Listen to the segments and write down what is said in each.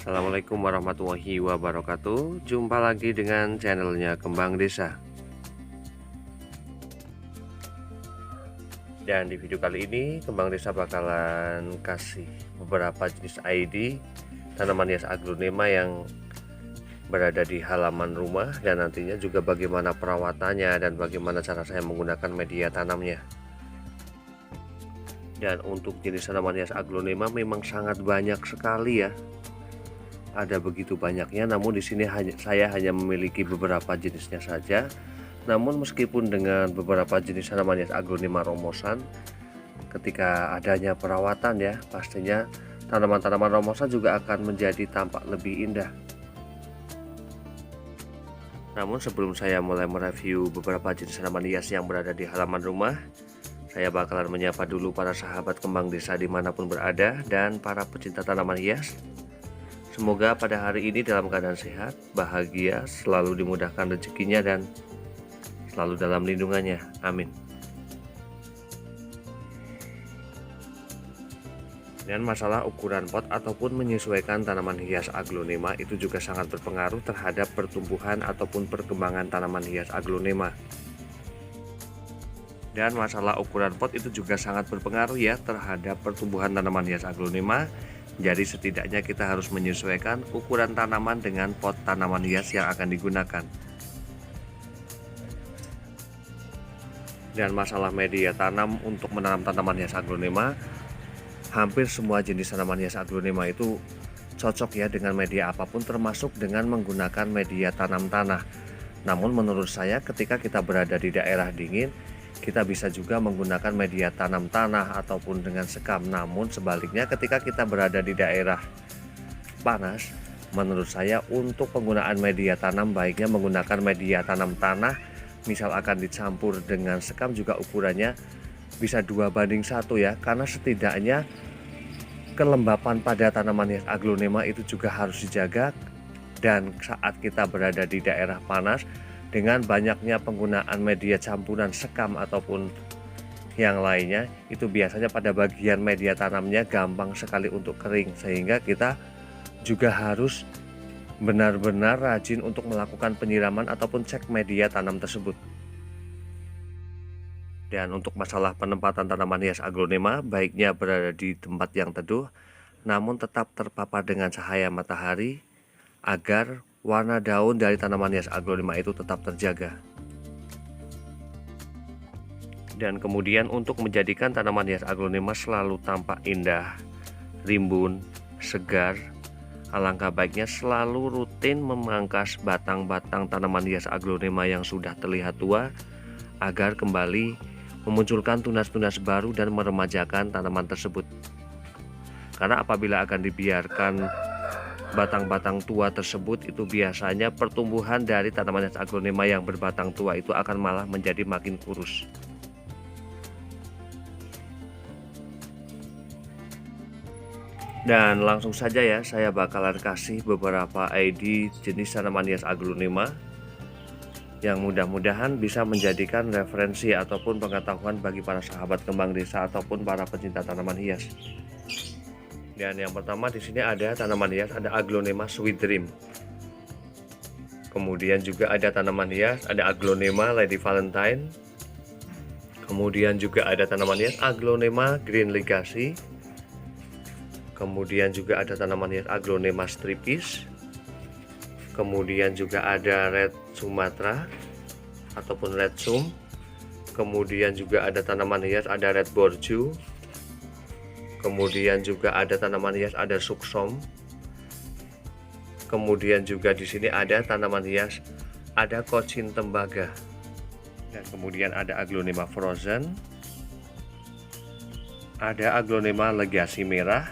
Assalamualaikum warahmatullahi wabarakatuh. Jumpa lagi dengan channelnya Kembang Desa. Dan di video kali ini Kembang Desa bakalan kasih beberapa jenis ID tanaman hias aglonema yang berada di halaman rumah, dan nantinya juga bagaimana perawatannya dan bagaimana cara saya menggunakan media tanamnya. Dan untuk jenis tanaman hias aglonema memang sangat banyak sekali ya. Ada begitu banyaknya, namun di sini saya hanya memiliki beberapa jenisnya saja. Namun meskipun dengan beberapa jenis tanaman hias aglonema romosan, ketika adanya perawatan ya, pastinya tanaman-tanaman romosan juga akan menjadi tampak lebih indah. Namun sebelum saya mulai mereview beberapa jenis tanaman hias yang berada di halaman rumah, saya bakalan menyapa dulu para sahabat Kembang Desa dimanapun berada dan para pecinta tanaman hias. Semoga pada hari ini dalam keadaan sehat, bahagia, selalu dimudahkan rezekinya dan selalu dalam lindungannya. Amin. Dan masalah ukuran pot ataupun menyesuaikan tanaman hias aglonema itu juga sangat berpengaruh terhadap pertumbuhan ataupun perkembangan tanaman hias aglonema. Dan masalah ukuran pot itu juga sangat berpengaruh ya terhadap pertumbuhan tanaman hias aglonema. Jadi setidaknya kita harus menyesuaikan ukuran tanaman dengan pot tanaman hias yang akan digunakan. Dan masalah media tanam untuk menanam tanaman hias aglonema, hampir semua jenis tanaman hias aglonema itu cocok ya dengan media apapun, termasuk dengan menggunakan media tanam tanah. Namun menurut saya ketika kita berada di daerah dingin, kita bisa juga menggunakan media tanam tanah ataupun dengan sekam. Namun sebaliknya ketika kita berada di daerah panas, menurut saya untuk penggunaan media tanam baiknya menggunakan media tanam tanah. Misal akan dicampur dengan sekam juga ukurannya bisa 2:1 ya, karena setidaknya kelembapan pada tanaman hias aglonema itu juga harus dijaga. Dan saat kita berada di daerah panas, dengan banyaknya penggunaan media campuran sekam ataupun yang lainnya, itu biasanya pada bagian media tanamnya gampang sekali untuk kering, sehingga kita juga harus benar-benar rajin untuk melakukan penyiraman ataupun cek media tanam tersebut. Dan untuk masalah penempatan tanaman hias aglonema, baiknya berada di tempat yang teduh namun tetap terpapar dengan cahaya matahari agar warna daun dari tanaman hias aglonema itu tetap terjaga. Dan kemudian untuk menjadikan tanaman hias aglonema selalu tampak indah, rimbun, segar, alangkah baiknya selalu rutin memangkas batang-batang tanaman hias aglonema yang sudah terlihat tua agar kembali memunculkan tunas-tunas baru dan meremajakan tanaman tersebut. Karena apabila akan dibiarkan batang-batang tua tersebut, itu biasanya pertumbuhan dari tanaman hias aglonema yang berbatang tua itu akan malah menjadi makin kurus. Dan langsung saja ya, saya bakalan kasih beberapa ID jenis tanaman hias aglonema yang mudah-mudahan bisa menjadikan referensi ataupun pengetahuan bagi para sahabat Kembang Desa ataupun para pecinta tanaman hias. Dan yang pertama di sini ada tanaman hias, ada aglonema Sweet Dream. Kemudian juga ada tanaman hias, ada aglonema Lady Valentine. Kemudian juga ada tanaman hias aglonema Green Legacy. Kemudian juga ada tanaman hias aglonema Stripis. Kemudian juga ada Red Sumatra ataupun Red Sum. Kemudian juga ada tanaman hias, ada Red Borju. Kemudian juga ada tanaman hias, ada Suksom. Kemudian juga di sini ada tanaman hias, ada Cochin Tembaga. Dan kemudian ada aglonema Frozen. Ada aglonema Legacy Merah.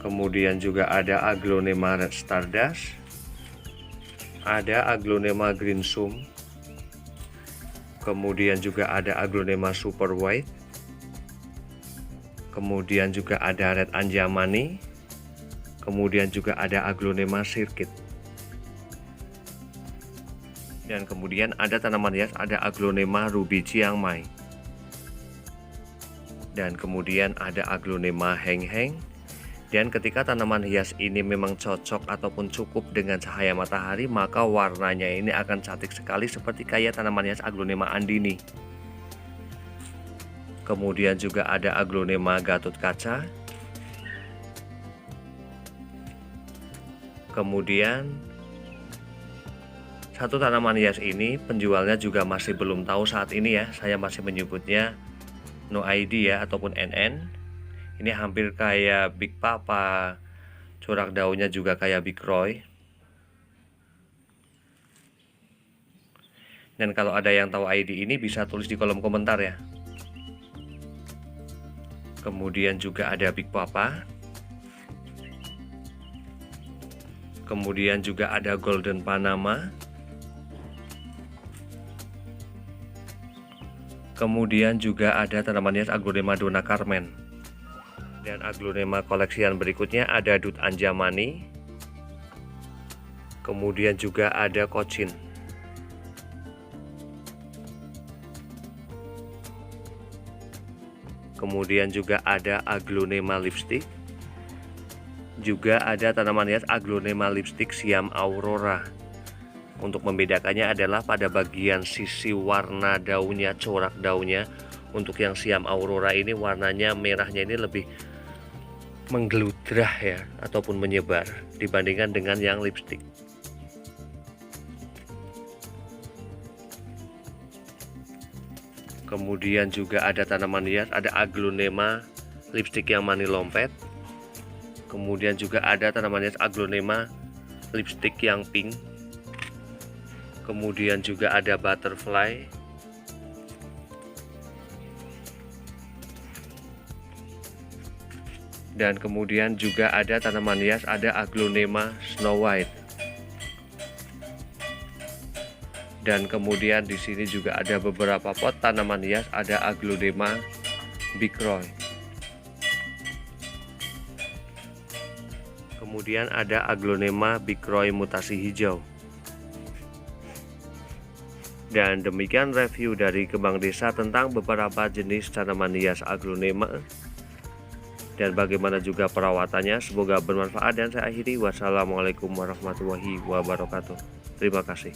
Kemudian juga ada aglonema Red Stardust. Ada aglonema Green Sum. Kemudian juga ada aglonema Super White. Kemudian juga ada Red Anjamani. Kemudian juga ada aglonema Circuit. Dan kemudian ada tanaman hias, ada aglonema Ruby Chiang Mai. Dan kemudian ada aglonema Heng Heng. Dan ketika tanaman hias ini memang cocok ataupun cukup dengan cahaya matahari, maka warnanya ini akan cantik sekali seperti kayak tanaman hias Aglonema andini. Kemudian juga ada Aglonema Gatotkaca. Kemudian satu tanaman hias ini penjualnya juga masih belum tahu saat ini ya. Saya masih menyebutnya no ID ya, ataupun NN. Ini hampir kayak Big Papa, corak daunnya juga kayak Big Roy. Dan kalau ada yang tahu ID ini bisa tulis di kolom komentar ya. Kemudian juga ada Big Papa. Kemudian juga ada Golden Panama. Kemudian juga ada tanaman hias Aglonema Donna Carmen. Dan Aglonema koleksian berikutnya ada Dut Anjamani. Kemudian juga ada Cochin. Kemudian juga ada Aglonema Lipstick. Juga ada tanaman hias Aglonema Lipstick Siam Aurora. Untuk membedakannya adalah pada bagian sisi warna daunnya, corak daunnya. Untuk yang Siam Aurora ini warnanya merahnya ini lebih menggeludrah ya, ataupun menyebar dibandingkan dengan yang lipstick. Kemudian juga ada tanaman hias, ada Aglonema lipstick yang mani lompet. Kemudian juga ada tanaman hias Aglonema lipstick yang pink. Kemudian juga ada butterfly. Dan kemudian juga ada tanaman hias, ada Aglonema Snow White. Dan kemudian di sini juga ada beberapa pot tanaman hias, ada Aglonema Big Roy. Kemudian ada Aglonema Big Roy mutasi hijau. Dan demikian review dari Kembang Desa tentang beberapa jenis tanaman hias Aglonema dan bagaimana juga perawatannya. Semoga bermanfaat dan saya akhiri. Wassalamualaikum warahmatullahi wabarakatuh. Terima kasih.